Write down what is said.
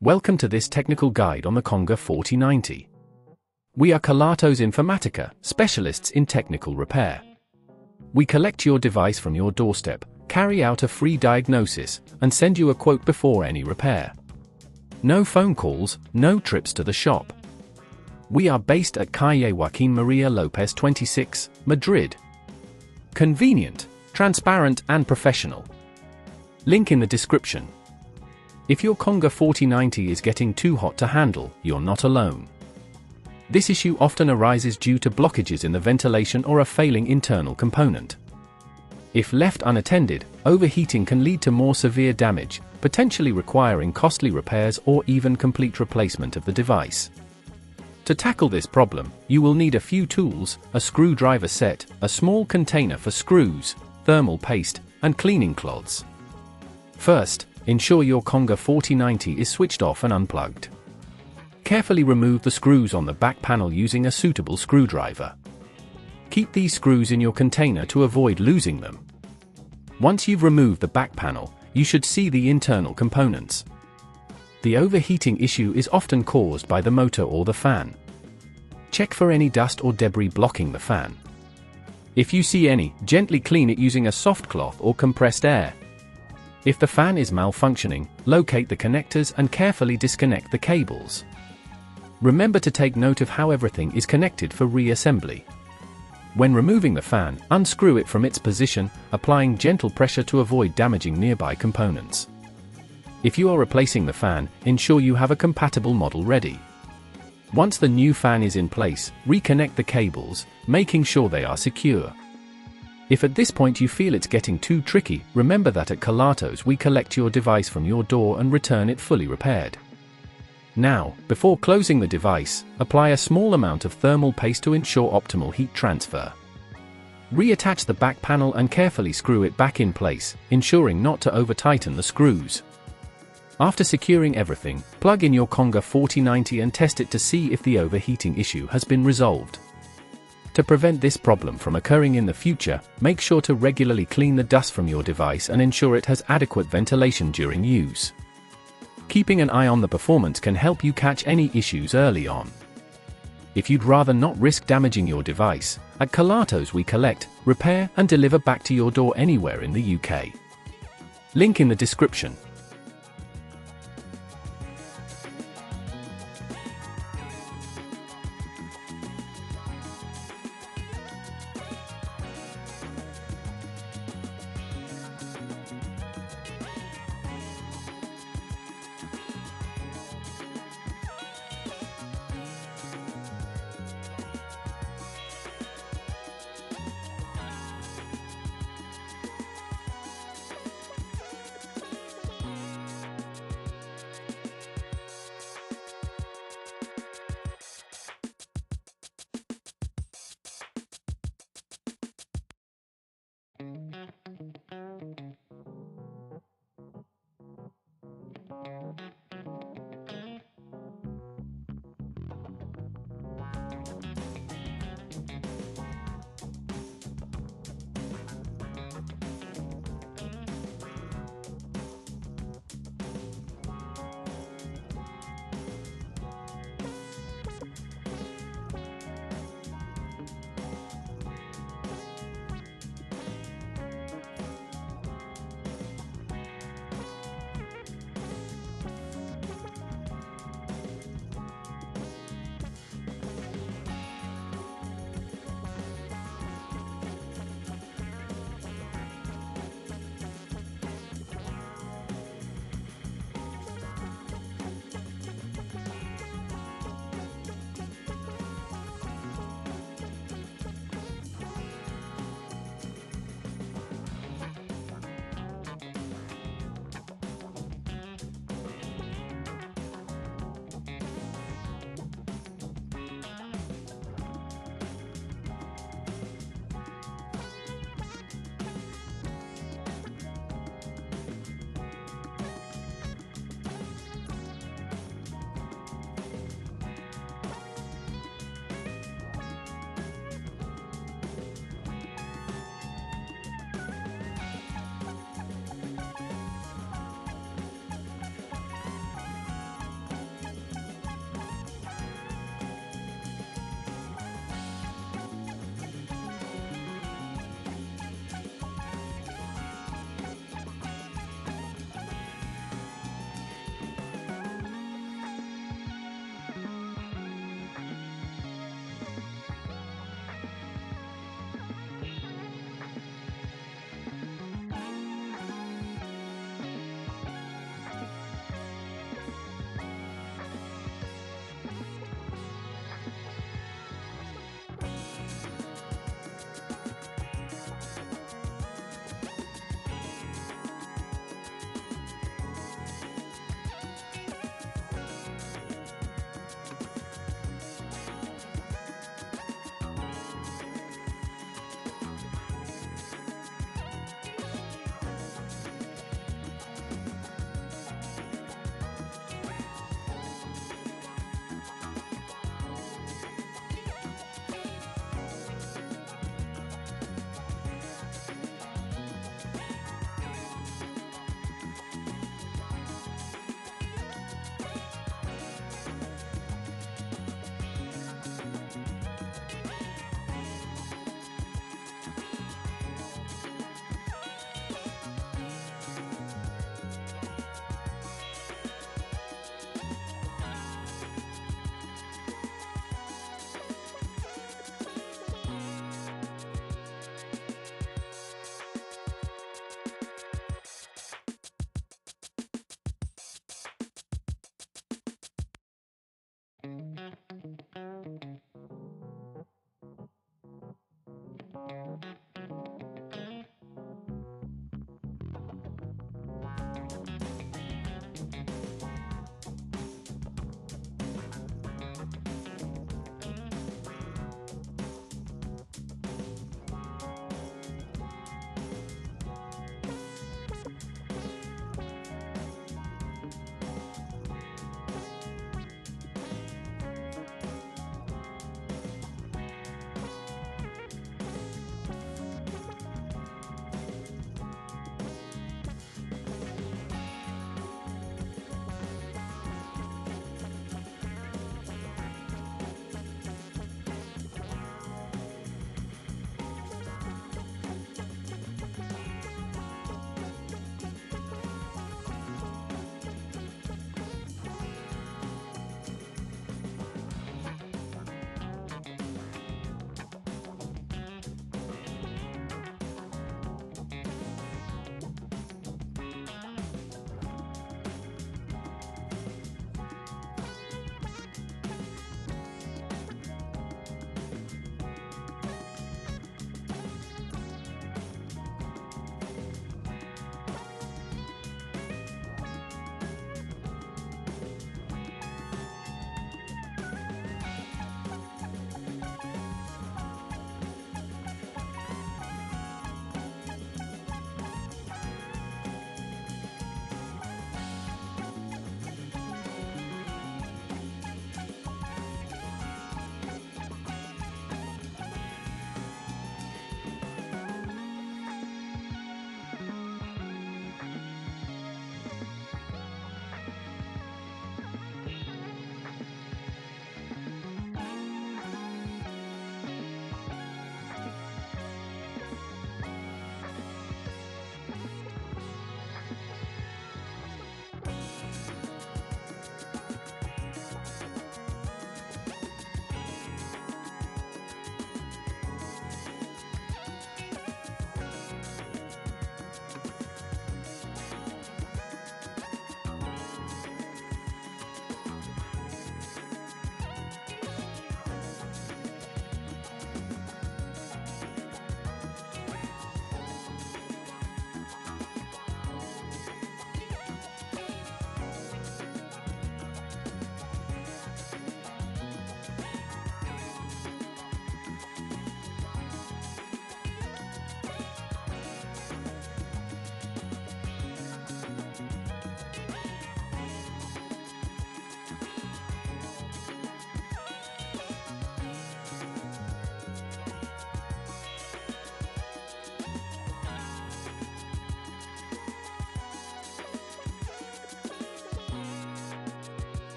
Welcome to this technical guide on the Conga 4090. We are Kelatos Informatica, specialists in technical repair. We collect your device from your doorstep, carry out a free diagnosis, and send you a quote before any repair. No phone calls, no trips to the shop. We are based at Calle Joaquín María López 26, Madrid. Convenient, transparent and professional. Link in the description. If your Conga 4090 is getting too hot to handle, you're not alone. This issue often arises due to blockages in the ventilation or a failing internal component. If left unattended, overheating can lead to more severe damage, potentially requiring costly repairs or even complete replacement of the device. To tackle this problem, you will need a few tools, a screwdriver set, a small container for screws, thermal paste, and cleaning cloths. First, ensure your Conga 4090 is switched off and unplugged. Carefully remove the screws on the back panel using a suitable screwdriver. Keep these screws in your container to avoid losing them. Once you've removed the back panel, you should see the internal components. The overheating issue is often caused by the motor or the fan. Check for any dust or debris blocking the fan. If you see any, gently clean it using a soft cloth or compressed air. If the fan is malfunctioning, locate the connectors and carefully disconnect the cables. Remember to take note of how everything is connected for reassembly. When removing the fan, unscrew it from its position, applying gentle pressure to avoid damaging nearby components. If you are replacing the fan, ensure you have a compatible model ready. Once the new fan is in place, reconnect the cables, making sure they are secure. If at this point you feel it's getting too tricky, remember that at Kelatos we collect your device from your door and return it fully repaired. Now, before closing the device, apply a small amount of thermal paste to ensure optimal heat transfer. Reattach the back panel and carefully screw it back in place, ensuring not to over-tighten the screws. After securing everything, plug in your Conga 4090 and test it to see if the overheating issue has been resolved. To prevent this problem from occurring in the future, make sure to regularly clean the dust from your device and ensure it has adequate ventilation during use. Keeping an eye on the performance can help you catch any issues early on. If you'd rather not risk damaging your device, at Kelatos we collect, repair and deliver back to your door anywhere in the UK. Link in the description.